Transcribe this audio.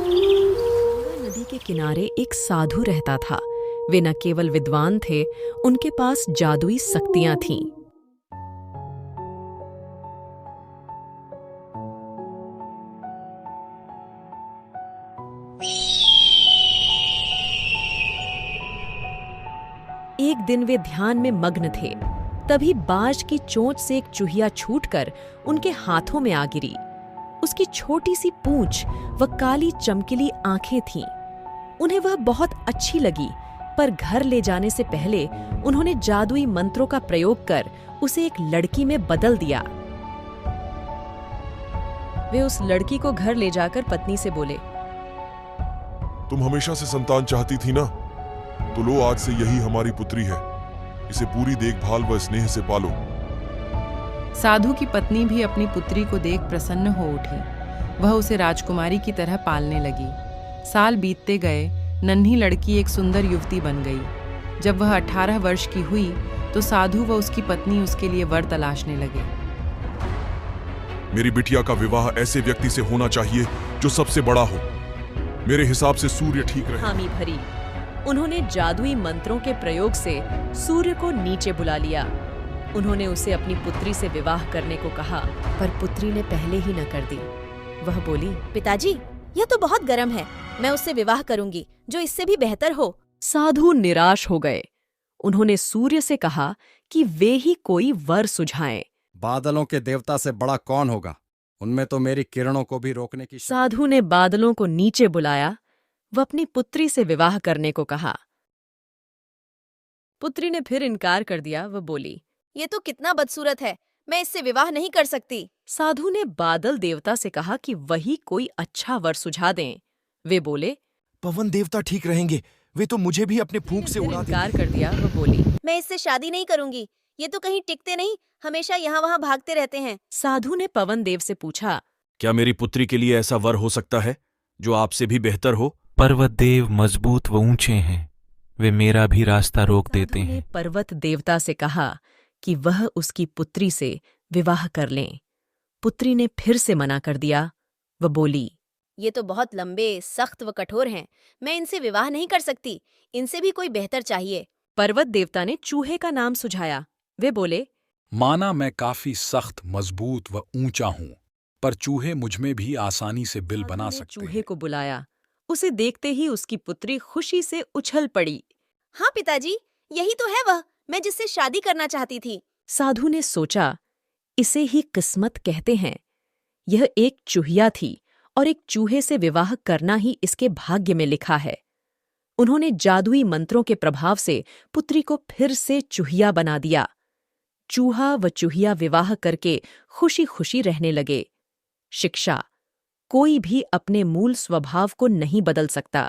गंगा नदी के किनारे एक साधु रहता था। वे न केवल विद्वान थे, उनके पास जादुई शक्तियां थीं। एक दिन वे ध्यान में मग्न थे। तभी बाज की चोंच से एक चूहिया छूटकर उनके हाथों में आ गिरी। उसकी छोटी सी पूंछ व काली चमकीली आंखें थीं। उन्हें वह बहुत अच्छी लगी, पर घर ले जाने से पहले उन्होंने जादुई मंत्रों का प्रयोग कर उसे एक लड़की में बदल दिया। वे उस लड़की को घर ले जाकर पत्नी से बोले, तुम हमेशा से संतान चाहती थी ना, तो लो, आज से यही हमारी पुत्री है। इसे पूरी देखभाल व स्नेह से पालो। साधु की पत्नी भी अपनी पुत्री को देख प्रसन्न हो उठी। वह उसे राजकुमारी की तरह पालने लगी। साल बीतते गए, नन्ही लड़की एक सुंदर युवती बन गई। जब वह 18 वर्ष की हुई तो साधु व उसकी पत्नी उसके लिए वर तलाशने लगे। मेरी बिटिया का विवाह ऐसे व्यक्ति से होना चाहिए जो सबसे बड़ा हो। मेरे हिसाब से सूर्य ठीक रहे। हामी भरी। उन्होंने जादुई मंत्रों के प्रयोग से सूर्य को नीचे बुला लिया। उन्होंने उसे अपनी पुत्री से विवाह करने को कहा, पर पुत्री ने पहले ही न कर दी। वह बोली, पिताजी, यह तो बहुत गर्म है। मैं उससे विवाह करूंगी जो इससे भी बेहतर हो। साधु निराश हो गए। उन्होंने सूर्य से कहा कि वे ही कोई वर सुझाएं। बादलों के देवता से बड़ा कौन होगा? उनमें तो मेरी किरणों को भी रोकने की साधु ने बादलों को नीचे बुलाया व अपनी पुत्री से विवाह करने को कहा। पुत्री ने फिर इनकार कर दिया। वह बोली, ये तो कितना बदसूरत है, मैं इससे विवाह नहीं कर सकती। साधु ने बादल देवता से कहा कि वही कोई अच्छा वर सुझा दें। वे बोले, पवन देवता ठीक रहेंगे, वे तो मुझे भी अपने फूंक से उड़ा देंगे। इनकार कर दिया। वह बोली, मैं इससे शादी नहीं करूंगी। ये तो कहीं टिकते नहीं, हमेशा यहाँ वहाँ भागते रहते हैं। साधु ने पवन देव से पूछा, क्या मेरी पुत्री के लिए ऐसा वर हो सकता है जो आपसे भी बेहतर हो? पर्वत देव मजबूत व ऊंचे हैं, वे मेरा भी रास्ता रोक देते साधु ने हैं। पर्वत देवता से कहा कि वह उसकी पुत्री से विवाह कर लें। पुत्री ने फिर से मना कर दिया। वह बोली, ये तो बहुत लंबे, सख्त व कठोर हैं। मैं इनसे विवाह नहीं कर सकती। इनसे भी कोई बेहतर चाहिए। पर्वत देवता ने चूहे का नाम सुझाया। वे बोले, माना मैं काफी सख्त, मजबूत व ऊंचा हूँ, पर चूहे मुझमें भी आसानी से बिल बना सकते चूहे हैं। को बुलाया। उसे देखते ही उसकी पुत्री खुशी से उछल पड़ी। हाँ पिताजी, यही तो है वह, मैं जिससे शादी करना चाहती थी। साधु ने सोचा, इसे ही किस्मत कहते हैं। यह एक चूहिया थी और एक चूहे से विवाह करना ही इसके भाग्य में लिखा है। उन्होंने जादुई मंत्रों के प्रभाव से पुत्री को फिर से चूहिया बना दिया। चूहा व चूहिया विवाह करके खुशी खुशी रहने लगे। शिक्षा: कोई भी अपने मूल स्वभाव को नहीं बदल सकता।